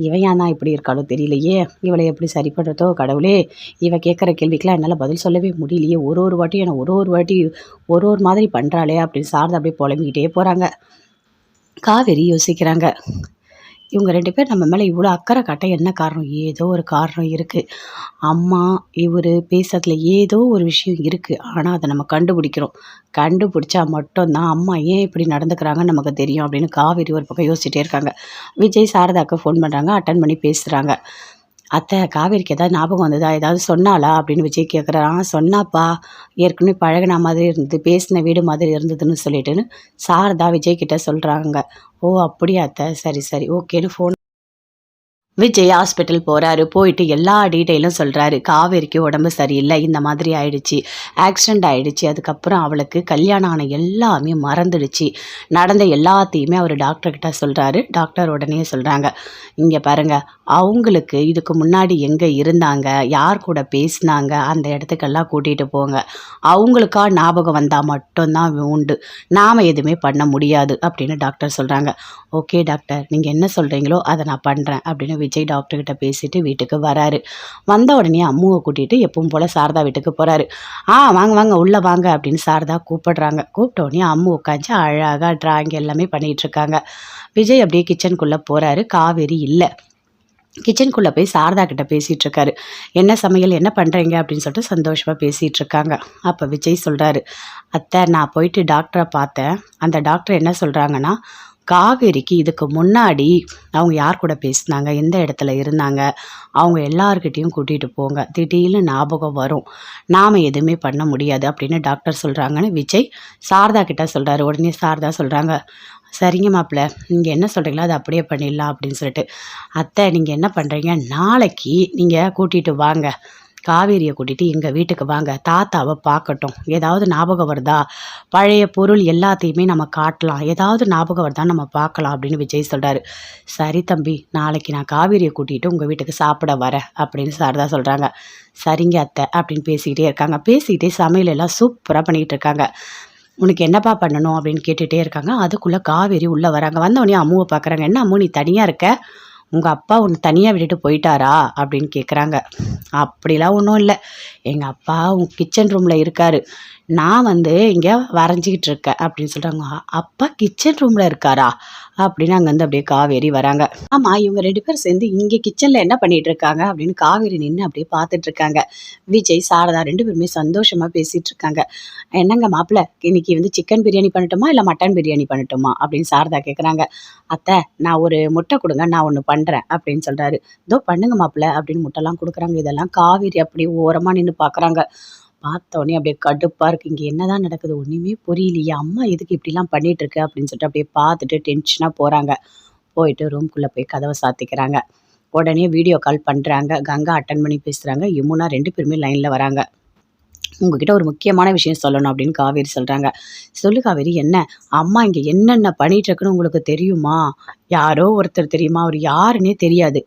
இவன் ஏன் தான் இப்படி இருக்காளோ தெரியலையே, இவளை எப்படி சரி பண்ணுறதோ கடவுளே, இவன் கேட்குற கேள்விக்கெலாம் என்னால் பதில் சொல்லவே முடியலையே, ஒரு வாட்டியும் என்னை ஒரு வாட்டி ஒரு மாதிரி பண்ணுறாளே அப்படின்னு சாரதா அப்படியே புலம்பிக்கிட்டே போகிறாங்க. காவேரி யோசிக்கிறாங்க, இவங்க 2 பேர் நம்ம மேலே இவ்வளோ அக்கறை காட்ட என்ன காரணம், ஏதோ ஒரு காரணம் இருக்குது, அம்மா இவர் பேசுறதுல ஏதோ ஒரு விஷயம் இருக்குது, ஆனால் அதை நம்ம கண்டுபிடிச்சா மட்டும்தான் அம்மா ஏன் இப்படி நடந்துக்கிறாங்கன்னு நமக்கு தெரியும் அப்படின்னு காவேரி ஒரு பக்கம் யோசிச்சுட்டே இருக்காங்க. விஜய் சாரதாவுக்கு ஃபோன் பண்ணுறாங்க, அட்டன் பண்ணி பேசுகிறாங்க. அத்தை காவேரிக்கு ஏதாவது ஞாபகம் வந்ததா, ஏதாவது சொன்னாளா அப்படின்னு விஜய் கேட்குறான். சொன்னாப்பா, ஏற்கனவே பழகின மாதிரி இருந்தது, பேசின வீடு மாதிரி இருந்ததுன்னு சொல்லிட்டுன்னு சாரதா விஜய் கிட்ட சொல்கிறாங்க. ஓ அப்படியா அத்தை, சரி சரி ஓகேன்னு ஃபோன் விஜய் ஹாஸ்பிட்டல் போகிறாரு. போயிட்டு எல்லா டீட்டெயிலும் சொல்கிறாரு. காவேரிக்கு உடம்பு சரியில்லை, இந்த மாதிரி ஆயிடுச்சு, ஆக்சிடெண்ட் ஆகிடுச்சு, அதுக்கப்புறம் அவளுக்கு கல்யாணம் ஆன எல்லாமே மறந்துடுச்சு, நடந்த எல்லாத்தையுமே அவர் டாக்டர்கிட்ட சொல்கிறாரு. டாக்டர் உடனே சொல்கிறாங்க, இங்கே பாருங்கள், அவங்களுக்கு இதுக்கு முன்னாடி எங்கே இருந்தாங்க, யார் கூட பேசினாங்க, அந்த இடத்துக்கெல்லாம் கூட்டிகிட்டு போங்க, அவங்களுக்கா ஞாபகம் வந்தால் மட்டும்தான் உண்டு, நாம் எதுவுமே பண்ண முடியாது அப்படின்னு டாக்டர் சொல்கிறாங்க. ஓகே டாக்டர், நீங்கள் என்ன சொல்கிறீங்களோ அதை நான் பண்ணுறேன் அப்படின்னு விஜய் டாக்டர்கிட்ட பேசிட்டு வீட்டுக்கு வராரு. வந்த உடனே அம்முவை கூட்டிகிட்டு எப்பவும் போல் சாரதா வீட்டுக்கு போகிறாரு. வாங்க வாங்க உள்ளே வாங்க அப்படின்னு சாரதா கூப்பிடுறாங்க. கூப்பிட்ட உடனே அம்மு உட்காந்து அழகாக ட்ராயிங் எல்லாமே பண்ணிகிட்ருக்காங்க. விஜய் அப்படியே கிச்சனுக்குள்ளே போகிறாரு. காவேரி இல்லை. கிச்சனுக்குள்ளே போய் சாரதா கிட்ட பேசிகிட்டு இருக்காரு. என்ன சமையல், என்ன பண்ணுறீங்க அப்படின்னு சொல்லிட்டு சந்தோஷமாக பேசிகிட்டு இருக்காங்க. அப்போ விஜய் சொல்கிறாரு, அத்தை நான் போயிட்டு டாக்டரை பார்த்தேன், அந்த டாக்டர் என்ன சொல்கிறாங்கன்னா, காவேரிக்கு இதுக்கு முன்னாடி அவங்க யார் கூட பேசினாங்க, எந்த இடத்துல இருந்தாங்க, அவங்க எல்லார்கிட்டையும் கூட்டிகிட்டு போங்க, திடீர்னு ஞாபகம் வரும், நாம் எதுவுமே பண்ண முடியாது அப்படின்னு டாக்டர் சொல்கிறாங்கன்னு விஜய் சாரதா கிட்ட சொல்கிறாரு. உடனே சாரதா சொல்கிறாங்க, சரிங்க மாப்பிள்ள, நீங்கள் என்ன சொல்கிறீங்களோ அதை அப்படியே பண்ணிடலாம் அப்படின்னு சொல்லிட்டு. அத்தை நீங்கள் என்ன பண்ணுறீங்க, நாளைக்கு நீங்கள் கூட்டிகிட்டு வாங்க, காவேரியை கூட்டிகிட்டு எங்கள் வீட்டுக்கு வாங்க, தாத்தாவை பார்க்கட்டும், ஏதாவது ஞாபகம் வருதா, பழைய பொருள் எல்லாத்தையுமே நம்ம காட்டலாம், ஏதாவது ஞாபகம் வருதா நம்ம பார்க்கலாம் அப்படின்னு விஜய் சொல்கிறாரு. சரி தம்பி, நாளைக்கு நான் காவேரியை கூட்டிகிட்டு உங்கள் வீட்டுக்கு சாப்பிட வரேன் அப்படின்னு சாரதா சொல்கிறாங்க. சரிங்க அத்தை அப்படின்னு பேசிக்கிட்டே இருக்காங்க. பேசிக்கிட்டே சமையல் எல்லாம் சூப்பராக பண்ணிகிட்டு இருக்காங்க. உனக்கு என்னப்பா பண்ணணும் அப்படின்னு கேட்டுகிட்டே இருக்காங்க. அதுக்குள்ளே காவேரி உள்ளே வராங்க. வந்தவொடனே அம்முவை பார்க்குறாங்க. என்ன அம்மு நீ தனியாக இருக்க, உங்கள் அப்பா உன்னை தனியாக விட்டுட்டு போயிட்டாரா அப்படின்னு கேட்குறாங்க. அப்படிலாம் ஒன்றும் இல்லை, எங்கள் அப்பா உங்கள் கிச்சன் ரூமில் இருக்கார், நான் வந்து இங்கே வரைஞ்சிக்கிட்டு இருக்கேன் அப்படின்னு சொல்கிறாங்க. அப்பா கிச்சன் ரூமில் இருக்காரா அப்படின்னு அங்கேருந்து அப்படியே காவேரி வராங்க. ஆமாம், இவங்க 2 பேரும் சேர்ந்து இங்கே கிச்சனில் என்ன பண்ணிட்டு இருக்காங்க அப்படின்னு காவேரி நின்று அப்படியே பார்த்துட்டு இருக்காங்க. விஜய் சாரதா 2 பேருமே சந்தோஷமாக பேசிகிட்டு இருக்காங்க. என்னங்க மாப்பிள்ளை, இன்னைக்கு வந்து சிக்கன் பிரியாணி பண்ணட்டுமா இல்லை மட்டன் பிரியாணி பண்ணட்டுமா அப்படின்னு சாரதா கேட்குறாங்க. அத்தை, நான் ஒரு முட்டை கொடுங்க, நான் ஒன்று பண்ணுறேன் அப்படின்னு சொல்கிறாரு. இதோ பண்ணுங்க மாப்பிள்ளை அப்படின்னு முட்டைலாம் கொடுக்குறாங்க. இதெல்லாம் காவேரி அப்படியே ஓரமாக நின்று பார்க்குறாங்க. பார்த்தோன்னே அப்படியே கடுப்பாக இருக்குது, இங்கே என்ன தான் நடக்குது ஒன்றுமே புரியலையே, அம்மா எதுக்கு இப்படிலாம் பண்ணிட்டு இருக்கு அப்படின்னு சொல்லிட்டு அப்படியே பார்த்துட்டு டென்ஷனாக போகிறாங்க. போயிட்டு ரூம்குள்ளே போய் கதவை சாத்திக்கிறாங்க. உடனே வீடியோ கால் பண்ணுறாங்க. கங்கா அட்டன் பண்ணி பேசுகிறாங்க. யமுனா 2 பேருமே லைனில் வராங்க. உங்ககிட்ட ஒரு முக்கியமான விஷயம் சொல்லணும் அப்படின்னு காவேரி சொல்கிறாங்க. சொல்லு காவேரி, என்ன? அம்மா இங்கே என்னென்ன பண்ணிட்டு இருக்குன்னு உங்களுக்கு தெரியுமா? யாரோ ஒருத்தர் தெரியுமா? அவர் யாருன்னே தெரியாது.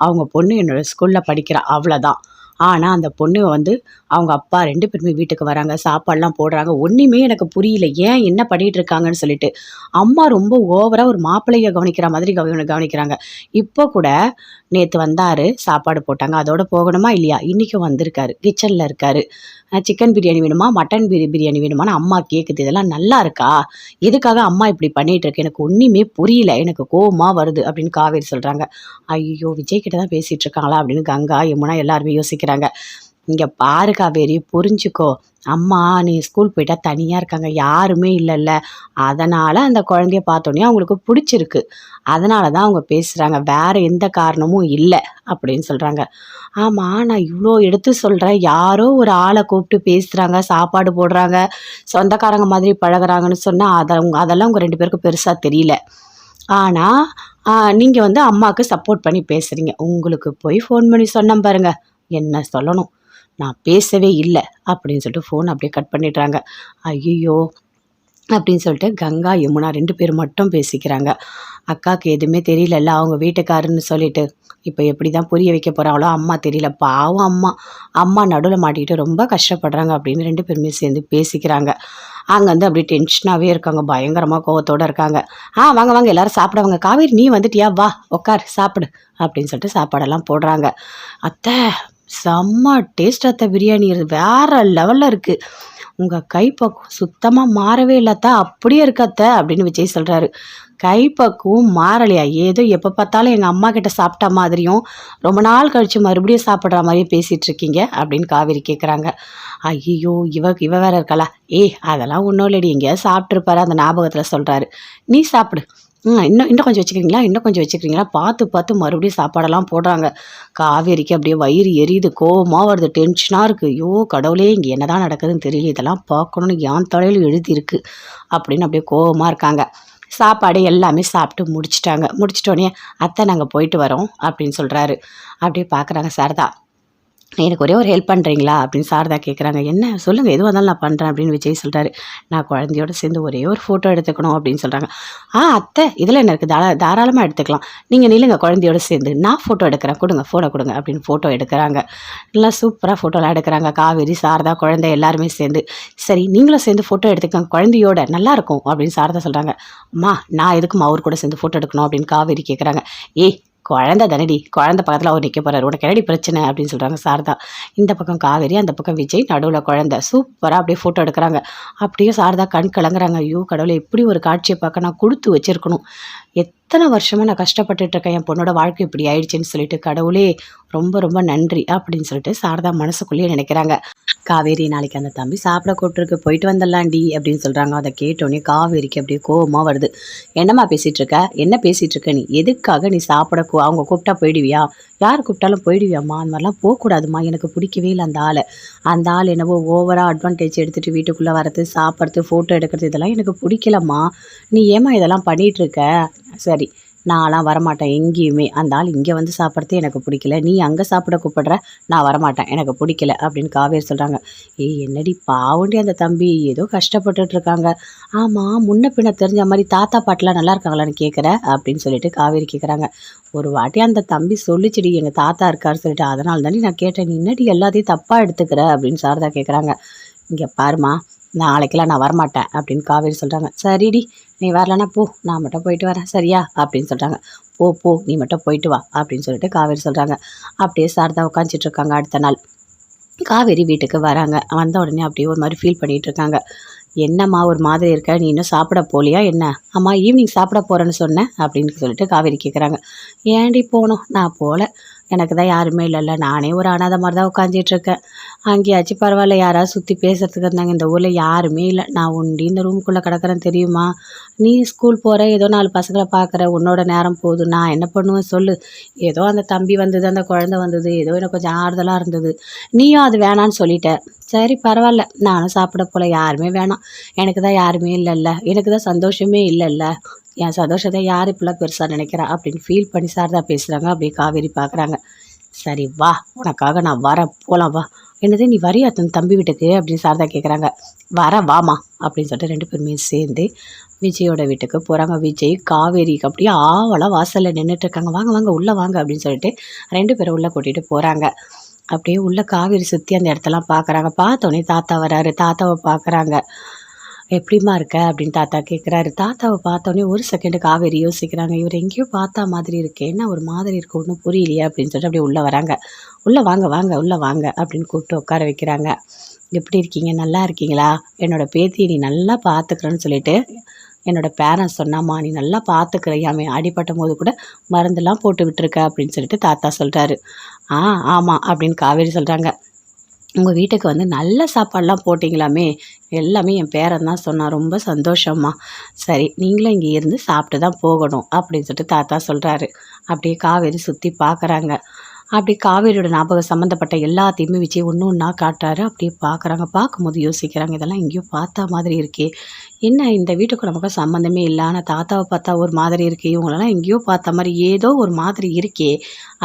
அவங்க பொண்ணு என்னோட ஸ்கூலில் படிக்கிறா, அவ்வளோதான். ஆனால் அந்த பொண்ணு வந்து அவங்க அப்பா 2 பேருமே வீட்டுக்கு வராங்க, சாப்பாடுலாம் போடுறாங்க. ஒன்றுமே எனக்கு புரியல, ஏன் என்ன பண்ணிகிட்டு இருக்காங்கன்னு சொல்லிட்டு. அம்மா ரொம்ப ஓவராக ஒரு மாப்பிள்ளையை கவனிக்கிற மாதிரி கவனிக்கிறாங்க. இப்போ கூட நேற்று வந்தார், சாப்பாடு போட்டாங்க, அதோட போகணுமா இல்லையா? இன்றைக்கும் வந்திருக்காரு, கிச்சனில் இருக்காரு. சிக்கன் பிரியாணி வேணுமா மட்டன் பிரியாணி வேணுமான்னு அம்மா கேட்குது. இதெல்லாம் நல்லா இருக்கா? எதுக்காக அம்மா இப்படி பண்ணிகிட்டு இருக்கு? எனக்கு ஒன்றுமே புரியல, எனக்கு கோவமாக வருது அப்படின்னு காவேரி சொல்கிறாங்க. ஐயோ, விஜய் கிட்ட தான் பேசிகிட்டு இருக்காங்களா அப்படின்னு கங்கா யமுனா எல்லாருமே யோசிக்கிறாங்க. இங்கே பாரு காவேரி, புரிஞ்சுக்கோ, அம்மா நீ ஸ்கூல் போயிட்டா தனியாக இருக்காங்க, யாருமே இல்லைல்ல, அதனால் அந்த குழந்தைய பார்த்தோன்னே அவங்களுக்கு பிடிச்சிருக்கு, அதனால தான் அவங்க பேசுகிறாங்க, வேறு எந்த காரணமும் இல்லை அப்படின்னு சொல்கிறாங்க. ஆமாம், நான் இவ்வளோ எடுத்து சொல்கிறேன், யாரோ ஒரு ஆளை கூப்பிட்டு பேசுகிறாங்க, சாப்பாடு போடுறாங்க, சொந்தக்காரங்க மாதிரி பழகுறாங்கன்னு சொன்னால் அதெல்லாம் உங்கள் 2 பேருக்கும் பெருசாக தெரியல. ஆனால் நீங்கள் வந்து அம்மாவுக்கு சப்போர்ட் பண்ணி பேசுகிறீங்க. உங்களுக்கு போய் ஃபோன் பண்ணி சொன்னேன் பாருங்க, என்ன சொல்லணும், நான் பேசவே இல்லை அப்படின்னு சொல்லிட்டு ஃபோன் அப்படியே கட் பண்ணிடுறாங்க. ஐயோ அப்படின்னு சொல்லிட்டு கங்கா யமுனா 2 பேர் மட்டும் பேசிக்கிறாங்க. அக்காவுக்கு எதுவுமே தெரியலல்ல, அவங்க வீட்டுக்காருன்னு சொல்லிட்டு இப்போ எப்படி தான் புரிய வைக்க போகிறாங்களோ, அம்மா தெரியல, பாவம் அம்மா, அம்மா நடுவில் மாட்டிக்கிட்டு ரொம்ப கஷ்டப்படுறாங்க அப்படின்னு 2 பேருமே சேர்ந்து பேசிக்கிறாங்க. அங்கே வந்து அப்படியே டென்ஷனாகவே இருக்காங்க, பயங்கரமாக கோவத்தோடு இருக்காங்க. வாங்க வாங்க எல்லோரும் சாப்பிடுவாங்க, காவேரி நீ வந்துட்டியா, வா உட்கார் சாப்பிடு அப்படின்னு சொல்லிட்டு சாப்பாடெல்லாம் போடுறாங்க. அத்தை, செம்ம டேஸ்ட் அத்தை, பிரியாணி வேறு லெவலில் இருக்குது, உங்கள் கைப்பக்குவம் சுத்தமாக மாறவே இல்லாத்தா, அப்படியே இருக்காத்த அப்படின்னு விஜய் சொல்கிறாரு. கைப்பக்குவம் மாறலையா? ஏதோ எப்போ பார்த்தாலும் எங்கள் அம்மா கிட்ட சாப்பிட்ட மாதிரியும் ரொம்ப நாள் கழித்து மறுபடியும் சாப்பிட்ற மாதிரியும் பேசிகிட்டு இருக்கீங்க அப்படின்னு காவேரி கேட்குறாங்க. ஐயோ, இவ வேற இருக்காளா? அதெல்லாம் ஒன்றும் இல்லடி, எங்கேயாவது சாப்பிட்ருப்பாரு, அந்த ஞாபகத்தில் சொல்கிறாரு. நீ சாப்பிடு, இன்னும் கொஞ்சம் வச்சுக்கிறீங்களா, இன்னும் கொஞ்சம் வச்சுக்கிறீங்களா, பார்த்து பார்த்து மறுபடியும் சாப்பாடெல்லாம் போடுறாங்க. காவேரிக்கு அப்படியே வயிறு எரியுது, கோவமாக வருது, டென்ஷனாக இருக்குது. ஐயோ கடவுளே, இங்கே என்ன தான் நடக்குதுன்னு தெரியல, இதெல்லாம் பார்க்கணுன்னு என் தலையில் எழுதியிருக்கு அப்படின்னு அப்படியே கோவமாக இருக்காங்க. சாப்பாடு எல்லாமே சாப்பிட்டு முடிச்சிட்டோன்னே அத்தை நாங்கள் போயிட்டு வரோம் அப்படின்னு சொல்கிறாரு. அப்படியே பார்க்குறாங்க சாரதா. எனக்கு ஒரே ஒரு ஹெல்ப் பண்ணுறீங்களா அப்படின்னு சாரதா கேட்குறாங்க. என்ன சொல்லுங்கள், எதுவாக இருந்தாலும் நான் பண்ணுறேன் அப்படின்னு விஜய் சொல்கிறாரு. நான் குழந்தையோட சேர்ந்து ஒரே ஒரு ஃபோட்டோ எடுத்துக்கணும் அப்படின்னு சொல்கிறாங்க. அத்தை, இதில் என்ன இருக்குது, தாராளமாக எடுத்துக்கலாம், நீங்கள் நில்லுங்க, குழந்தையோட சேர்ந்து நான் ஃபோட்டோ எடுக்கிறேன், கொடுங்க ஃபோட்டோ கொடுங்க அப்படின்னு ஃபோட்டோ எடுக்கிறாங்க. நல்லா சூப்பராக ஃபோட்டோலாம் எடுக்கிறாங்க. காவேரி, சாரதா, குழந்தை எல்லாருமே சேர்ந்து. சரி நீங்களும் சேர்ந்து ஃபோட்டோ எடுத்துக்கோங்க, குழந்தையோட நல்லாயிருக்கும் அப்படின்னு சாரதா சொல்கிறாங்க. அம்மா, நான் எதுக்கும் அவர் கூட சேர்ந்து ஃபோட்டோ எடுக்கணும் அப்படின்னு காவேரி கேட்குறாங்க. குழந்தை தானடி, குழந்தை பக்கத்தில் அவர் நிற்க போகிறார், உனக்கு என்னடி பிரச்சனை அப்படின்னு சொல்கிறாங்க சாரதா. இந்த பக்கம் காவேரி, அந்த பக்கம் விஜய், நடுவில் குழந்தை. சூப்பராக அப்படியே ஃபோட்டோ எடுக்கிறாங்க. அப்படியே சாரதா கண் கலங்குறாங்க. ஐயோ கடவுளை, இப்படி ஒரு காட்சியை பார்க்க நான் கொடுத்து வச்சிருக்கணும், எத்தனை வருஷமாக நான் கஷ்டப்பட்டுட்டு இருக்கேன், என் பொண்ணோட வாழ்க்கை இப்படி ஆயிடுச்சுன்னு சொல்லிட்டு, கடவுளே ரொம்ப ரொம்ப நன்றி அப்படின்னு சொல்லிட்டு சாரதா மனசுக்குள்ளேயே நினைக்கிறாங்க. காவேரி, நாளைக்கு அந்த தம்பி சாப்பிட கூப்பிட்டுருக்கு, போயிட்டு வந்துடலாண்டி அப்படின்னு சொல்கிறாங்க. அதை கேட்டோன்னே காவேரிக்கு அப்படியே கோவமாக வருது. என்னம்மா பேசிகிட்டு இருக்க, என்ன பேசிகிட்டு இருக்க நீ, எதுக்காக நீ சாப்பிட அவங்க கூப்பிட்டா போயிடுவியா, யார் கூப்பிட்டாலும் போயிடுவியாம்மா, அந்த மாதிரிலாம் போகக்கூடாதுமா, எனக்கு பிடிக்கவே இல்லை அந்த ஆள் என்னவோ ஓவராக அட்வான்டேஜ் எடுத்துகிட்டு வீட்டுக்குள்ளே வரது, சாப்பிட்றது, ஃபோட்டோ எடுக்கிறது, இதெல்லாம் எனக்கு பிடிக்கலம்மா, நீ ஏம்மா இதெல்லாம் பண்ணிகிட்ருக்க, சரி நான்லாம் வரமாட்டேன் எங்கேயுமே, அந்த ஆள் இங்கே வந்து சாப்பிட்றது எனக்கு பிடிக்கல, நீ அங்கே சாப்பிட கூப்பிடுற, நான் வரமாட்டேன், எனக்கு பிடிக்கல அப்படின்னு காவேரி சொல்கிறாங்க. என்னடி பாவண்டி அந்த தம்பி, ஏதோ கஷ்டப்பட்டுட்ருக்காங்க, ஆமாம் முன்ன பின்ன தெரிஞ்ச மாதிரி தாத்தா பாட்டெலாம் நல்லா இருக்காங்களான்னு கேட்குற அப்படின்னு சொல்லிட்டு காவேரி கேட்குறாங்க. ஒரு வாட்டி அந்த தம்பி சொல்லிச்சுடி, எங்கள் தாத்தா இருக்காருன்னு சொல்லிட்டு, அதனால தாண்டி நான் கேட்டேன், நீ என்னடி எல்லாத்தையும் தப்பாக எடுத்துக்கிற அப்படின்னு சாரதா கேட்குறாங்க. இங்கே பாருமா, நாளைக்கெல்லாம் நான் வரமாட்டேன் அப்படின்னு காவேரி சொல்கிறாங்க. சரிடி, நீ வரலன்னா போ, நான் மட்டும் போயிட்டு வரேன் சரியா அப்படின்னு சொல்கிறாங்க. போ போ, நீ மட்டும் போயிட்டு வா அப்படின்னு சொல்லிட்டு காவேரி சொல்கிறாங்க. அப்படியே சாரதா உட்காந்துட்டு இருக்காங்க. அடுத்த நாள் காவேரி வீட்டுக்கு வராங்க. வந்த உடனே அப்படியே ஒரு மாதிரி ஃபீல் பண்ணிகிட்டு இருக்காங்க. என்னம்மா ஒரு மாதிரி இருக்க, நீ இன்னும் சாப்பிட போகலையா என்ன? அம்மா ஈவினிங் சாப்பிட போகிறேன்னு சொன்னேன் அப்படின்னு சொல்லிட்டு காவேரி கேட்குறாங்க. ஏன்டி போகணும், நான் போகல, எனக்கு தான் யாருமே இல்லைல்ல, நானே ஒரு அனாதை மாதிரி தான் உட்காந்துட்ருக்கேன். அங்கேயாச்சும் பரவாயில்ல, யாராவது சுற்றி பேசுறதுக்கு இருந்தாங்க, இந்த ஊரில் யாருமே இல்லை, நான் உண்டி இந்த ரூமுக்குள்ளே கிடக்கிறேன் தெரியுமா? நீ ஸ்கூல் போகிற, ஏதோ 4 பசங்களை பார்க்குற, உன்னோட நேரம் போகுது, நான் என்ன பண்ணுவேன் சொல்லு? ஏதோ அந்த தம்பி வந்தது, அந்த குழந்தை வந்தது, ஏதோ எனக்கு கொஞ்சம் ஆறுதலாக இருந்தது, நீயும் அது வேணான்னு சொல்லிட்ட. சரி பரவாயில்ல, நானும் சாப்பிட போல, யாருமே வேணாம், எனக்கு தான் யாருமே இல்லைல்ல, எனக்கு தான் சந்தோஷமே இல்லைல்ல, என் சந்தோஷத்தை யார் இப்படிலாம் பெருசாக நினைக்கிறா அப்படின்னு ஃபீல் பண்ணி சாரதா பேசுகிறாங்க. அப்படியே காவேரி பார்க்குறாங்க. சரி வா, உனக்காக நான் வரேன், போகலாம் வா. என்னது நீ வரியா தன் தம்பி வீட்டுக்கு அப்படின்னு சாரதா கேட்குறாங்க. வரேன் வாமா அப்படின்னு சொல்லிட்டு 2 பேருமே சேர்ந்து விஜயோட வீட்டுக்கு போகிறாங்க. விஜய் காவேரிக்கு அப்படியே ஆவலாக வாசலில் நின்றுட்டுருக்காங்க. வாங்க வாங்க உள்ளே வாங்க அப்படின்னு சொல்லிட்டு 2 பேரும் உள்ளே கூட்டிகிட்டு போகிறாங்க. அப்படியே உள்ள காவேரி சுற்றி அந்த இடத்தெல்லாம் பார்க்குறாங்க. பார்த்தோன்னே தாத்தா வராரு. தாத்தாவை பார்க்குறாங்க. எப்படிம்மா இருக்க அப்படின்னு தாத்தா கேட்குறாரு. தாத்தாவை பார்த்தோன்னே ஒரு செகண்டு காவேரி யோசிக்கிறாங்க. இவர் எங்கேயோ பார்த்தா மாதிரி இருக்கு, என்ன ஒரு மாதிரி இருக்கு, ஒன்றும் புரியலையே அப்படின்னு சொல்லிட்டு அப்படியே உள்ளே வராங்க. உள்ளே வாங்க வாங்க உள்ளே வாங்க அப்படின்னு கூப்பிட்டு உட்கார வைக்கிறாங்க. எப்படி இருக்கீங்க, நல்லா இருக்கீங்களா? என்னோட பேத்தியை நீ நல்லா பார்த்துக்கிறேன்னு சொல்லிட்டு என்னோட பேரண்ட்ஸ் சொன்னாம்மா, நீ நல்லா பார்த்துக்கிறையாமே, அடிபட்டும் போது கூட மருந்தெல்லாம் போட்டு விட்டுருக்க அப்படின்னு சொல்லிட்டு தாத்தா சொல்கிறாரு. ஆமாம் அப்படின்னு காவேரி சொல்கிறாங்க. உங்கள் வீட்டுக்கு வந்து நல்ல சாப்பாடெலாம் போட்டிங்களாமே, எல்லாமே என் பேரன் தான் சொன்னான், ரொம்ப சந்தோஷம்மா. சரி நீங்களும் இங்கே இருந்து சாப்பிட்டு தான் போகணும் அப்படின்னு சொல்லிட்டு தாத்தா சொல்கிறாரு. அப்படியே காவேரி சுற்றி பார்க்குறாங்க. அப்படி காவேரியோட ஞாபகம் சம்மந்தப்பட்ட எல்லாத்தையுமே வச்சு ஒன்று ஒன்றா காட்டுறாரு. அப்படியே பார்க்குறாங்க. பார்க்கும்போது யோசிக்கிறாங்க, இதெல்லாம் எங்கேயோ பார்த்தா மாதிரி இருக்கே, என்ன இந்த வீட்டுக்கு நமக்கு சம்மந்தமே இல்லை, ஆனால் தாத்தாவை பார்த்தா ஒரு மாதிரி இருக்கே, இவங்களெல்லாம் எங்கேயோ பார்த்த மாதிரி ஏதோ ஒரு மாதிரி இருக்கே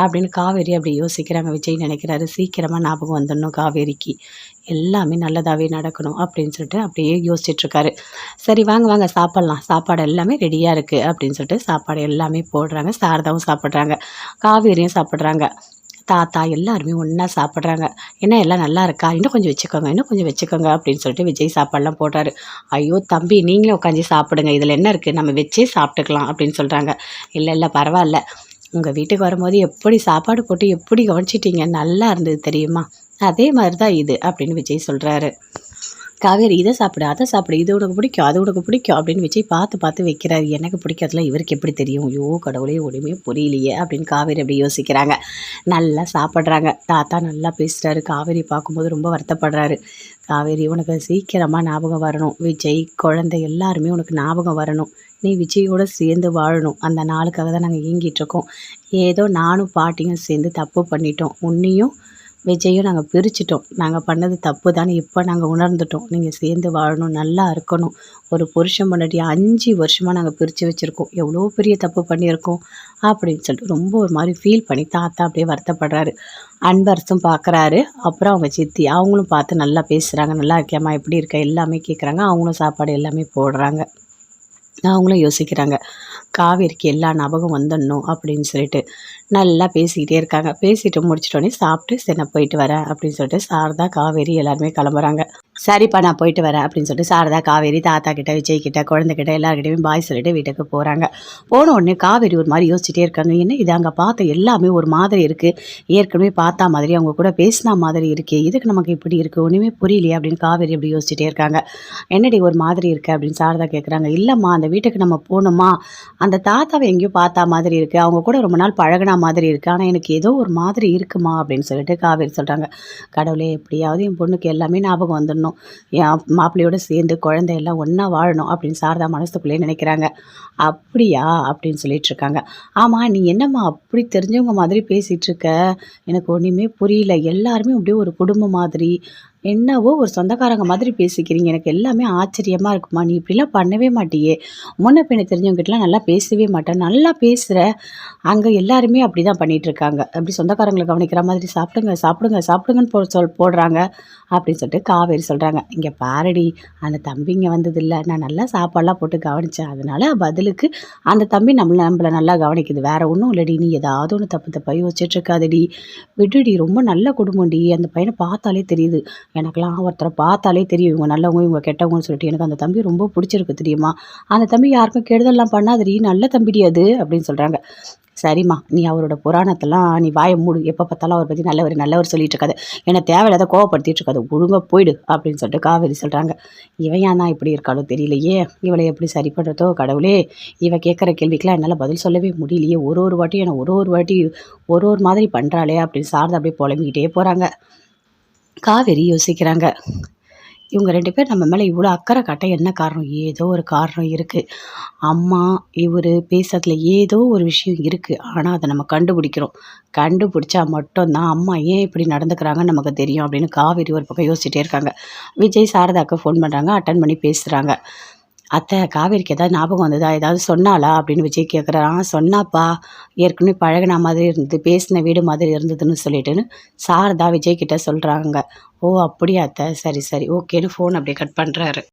அப்படின்னு காவேரி அப்படி யோசிக்கிறாங்க. விஜய் நினைக்கிறாரு, சீக்கிரமாக ஞாபகம் வந்துடணும் காவேரிக்கு, எல்லாமே நல்லதாகவே நடக்கணும் அப்படின்னு சொல்லிட்டு அப்படியே யோசிச்சுட்ருக்காரு. சரி வாங்க வாங்க சாப்பிட்லாம், சாப்பாடு எல்லாமே ரெடியாக இருக்குது அப்படின்னு சொல்லிட்டு சாப்பாடு எல்லாமே போடுறாங்க. சாரதாவும் சாப்பிட்றாங்க, காவேரியும் சாப்பிட்றாங்க. தாத்தா எல்லாருமே ஒன்றா சாப்பிட்றாங்க. என்ன எல்லாம் நல்லா இருக்கா, இன்னும் கொஞ்சம் வச்சுக்கோங்க, இன்னும் கொஞ்சம் வச்சுக்கோங்க அப்படின்னு சொல்லிட்டு விஜய் சாப்பாடெலாம் போடுறாரு. ஐயோ தம்பி நீங்களே உட்காந்து சாப்பிடுங்க, இதில் என்ன இருக்குது, நம்ம வச்சே சாப்பிட்டுக்கலாம் அப்படின்னு சொல்கிறாங்க. இல்லை பரவாயில்ல, உங்கள் வீட்டுக்கு வரும்போது எப்படி சாப்பாடு போட்டு எப்படி கவனிச்சிட்டிங்க, நல்லா இருந்தது தெரியுமா, அதே மாதிரி தான் இது அப்படின்னு விஜய் சொல்கிறாரு. காவேரி இதை சாப்பிடு, அதை சாப்பிடு, இது உனக்கு பிடிக்கும், அது உனக்கு பிடிக்கும் அப்படின்னு விஜய் பார்த்து பார்த்து வைக்கிறாரு. எனக்கு பிடிக்காதுல இவருக்கு எப்படி தெரியும், ஐயோ கடவுளே ஒன்றுமே புரியலையே அப்படின்னு காவேரி அப்படி யோசிக்கிறாங்க. நல்லா சாப்பிட்றாங்க. தாத்தா நல்லா பேசுகிறாரு. காவேரி பார்க்கும்போது ரொம்ப வருத்தப்படுறாரு. காவேரி உனக்கு சீக்கிரமாக ஞாபகம் வரணும், விஜய் குழந்தை எல்லாருமே உனக்கு ஞாபகம் வரணும், நீ விஜயோடு சேர்ந்து வாழணும், அந்த நாளுக்காக தான் நாங்கள் ஏங்கிட்டுருக்கோம். ஏதோ நானும் பாட்டியும் சேர்ந்து தப்பு பண்ணிட்டோம், உன்னையும் விஜயும் நாங்கள் பிரிச்சிட்டோம், நாங்கள் பண்ணது தப்பு தானே இப்போ நாங்கள் உணர்ந்துட்டோம், நீங்கள் சேர்ந்து வாழணும், நல்லா இருக்கணும், ஒரு புருஷன் முன்னாடி 5 வருஷமாக நாங்கள் பிரித்து வச்சுருக்கோம், எவ்வளோ பெரிய தப்பு பண்ணியிருக்கோம் அப்படின்னு சொல்லிட்டு ரொம்ப ஒரு மாதிரி ஃபீல் பண்ணி தாத்தா அப்படியே வருத்தப்படுறாரு. அன்பரசும் பார்க்குறாரு. அப்புறம் அவங்க சித்தி அவங்களும் பார்த்து நல்லா பேசுகிறாங்க. நல்லா இருக்கியாம்மா, எப்படி இருக்க, எல்லாமே கேட்குறாங்க. அவங்களும் சாப்பாடு எல்லாமே போடுறாங்க. அவங்களும் யோசிக்கிறாங்க, காவேரிக்கு எல்லா ஞாபகம் வந்துடணும் அப்படின்னு சொல்லிட்டு நல்லா பேசிக்கிட்டே இருக்காங்க. பேசிட்டு முடிச்சிட்டோன்னே சாப்பிட்டு சரி நான் போயிட்டு வரேன் அப்படின்னு சொல்லிட்டு சாரதா காவேரி எல்லாருமே கிளம்புறாங்க. சரிப்பா நான் போயிட்டு வரேன் அப்படின்னு சொல்லிட்டு சாரதா காவேரி தாத்தா கிட்ட விஜய் கிட்ட குழந்தைகிட்ட எல்லாருக்கிட்டையும் பாய் சொல்லிட்டு வீட்டுக்கு போகிறாங்க. போன உடனே காவேரி ஒரு மாதிரி யோசிச்சுட்டே இருக்காங்க. என்ன இது அங்கே பார்த்த எல்லாமே ஒரு மாதிரி இருக்குது, ஏற்கனவே பார்த்தா மாதிரி அவங்க கூட பேசினா மாதிரி இருக்கே, இதுக்கு நமக்கு இப்படி இருக்குது, ஒன்றுமே புரியலையே அப்படின்னு காவேரி அப்படி யோசிச்சுட்டே இருக்காங்க. என்னடி ஒரு மாதிரி இருக்குது அப்படின்னு சாரதா கேட்குறாங்க. இல்லைம்மா அந்த வீட்டுக்கு நம்ம போகணுமா, அந்த தாத்தாவை எங்கேயோ பார்த்தா மாதிரி இருக்குது, அவங்க கூட ரொம்ப நாள் பழகினா மாதிரி இருக்குது, ஆனால் எனக்கு ஏதோ ஒரு மாதிரி இருக்குமா அப்படின்னு சொல்லிட்டு காவேரி சொல்கிறாங்க. கடவுளே எப்படியாவது என் பொண்ணுக்கு எல்லாமே ஞாபகம் வந்துடணும், என் மாப்பிள்ளையோடு சேர்ந்து குழந்தை எல்லாம் ஒன்றா வாழணும் அப்படின்னு சாரதா மனசுக்குள்ளேயே நினைக்கிறாங்க. அப்படியா அப்படின்னு சொல்லிட்டு இருக்காங்க. ஆமாம் நீ என்னம்மா அப்படி தெரிஞ்சவங்க மாதிரி பேசிகிட்டு இருக்க, எனக்கு ஒன்றுமே புரியல, எல்லாருமே அப்படியே ஒரு குடும்பம் மாதிரி, என்னவோ ஒரு சொந்தக்காரங்க மாதிரி பேசிக்கிறீங்க, எனக்கு எல்லாமே ஆச்சரியமாக இருக்குமா, நீ இப்படிலாம் பண்ணவே மாட்டியே, முன்ன பின்ன தெரிஞ்சவங்ககிட்டலாம் நல்லா பேசவே மாட்டேன், நல்லா பேசுகிற, அங்கே எல்லாருமே அப்படி தான் பண்ணிகிட்ருக்காங்க, அப்படி சொந்தக்காரங்களை கவனிக்கிற மாதிரி சாப்பிடுங்க சாப்பிடுங்க சாப்பிடுங்கன்னு போடுறாங்க அப்படின்னு சொல்லிட்டு காவேரி சொல்கிறாங்க. இங்கே பாரடி, அந்த தம்பிங்க வந்ததில்லை, நான் நல்லா சாப்பாடெலாம் போட்டு கவனித்தேன், அதனால் பதிலுக்கு அந்த தம்பி நம்மளை நல்லா கவனிக்குது, வேறு ஒன்றும் இல்லடி, நீ ஏதாவது ஒன்று தப்பு தப்பாக யோசிச்சுட்ருக்காதடி, விடுடி, ரொம்ப நல்ல குடும்பம்டி, அந்த பையனை பார்த்தாலே தெரியுது, எனக்கெல்லாம் ஒருத்தரை பார்த்தாலே தெரியும் இவங்க நல்லவங்க, இவங்க கெட்டவங்கன்னு சொல்லிட்டு. எனக்கு அந்த தம்பி ரொம்ப பிடிச்சிருக்கு தெரியுமா? அந்த தம்பி யாருக்கும் கெடுதல்லாம் பண்ணாதடி, நல்ல தம்பிடி அது அப்படின்னு சொல்கிறாங்க. சரிம்மா, நீ அவரோட புராணத்தெல்லாம் நீ வாயை மூடு. எப்போ பார்த்தாலும் அவரை பற்றி நல்லவர் நல்லவர் சொல்லிட்டு இருக்காது. என்னை தேவையில்லாத கோவப்படுத்திட்டு இருக்காது. ஒழுங்கா போயிடு அப்படின்னு சொல்லிட்டு காவேரி சொல்கிறாங்க. இவன் ஏன் தான் இப்படி இருக்காளோ தெரியலையே, இவளை எப்படி சரி பண்ணுறதோ கடவுளே. இவ கேட்குற கேள்விக்கெல்லாம் என்னால் பதில் சொல்லவே முடியலையே. ஒரு வாட்டியும் என்னை ஒரு வாட்டி ஒரு மாதிரி பண்ணுறாளே அப்படின்னு சாரதா அப்படியே புலம்பிக்கிட்டே போகிறாங்க. காவேரி யோசிக்கிறாங்க. இவங்க 2 பேர் நம்ம மேலே இவ்வளோ அக்கறை காட்ட என்ன காரணம்? ஏதோ ஒரு காரணம் இருக்குது. அம்மா, இவர் பேசுறதுல ஏதோ ஒரு விஷயம் இருக்குது. ஆனால் அதை நம்ம கண்டுபிடிக்கிறோம். கண்டுபிடிச்சா மட்டும்தான் அம்மா ஏன் இப்படி நடந்துக்கிறாங்கன்னு நமக்கு தெரியும் அப்படின்னு காவேரி ஒரு பக்கம் யோசிச்சுட்டே இருக்காங்க. விஜய் சாரதாக்கு ஃபோன் பண்ணுறாங்க. அட்டன் பண்ணி பேசுகிறாங்க. அத்தை, காவேரிக்கு ஏதாவது ஞாபகம் வந்ததா? ஏதாவது சொன்னாளா அப்படின்னு விஜய் கேட்குறான். சொன்னாப்பா, ஏற்கனவே பழகுன மாதிரி இருந்தது, பேசின வீடு மாதிரி இருந்ததுன்னு சொல்லிட்டுன்னு சாரதா விஜய் கிட்ட சொல்கிறாங்க. ஓ அப்படியா அத்தை, சரி சரி ஓகேன்னு ஃபோன் அப்படியே கட் பண்ணுறாரு.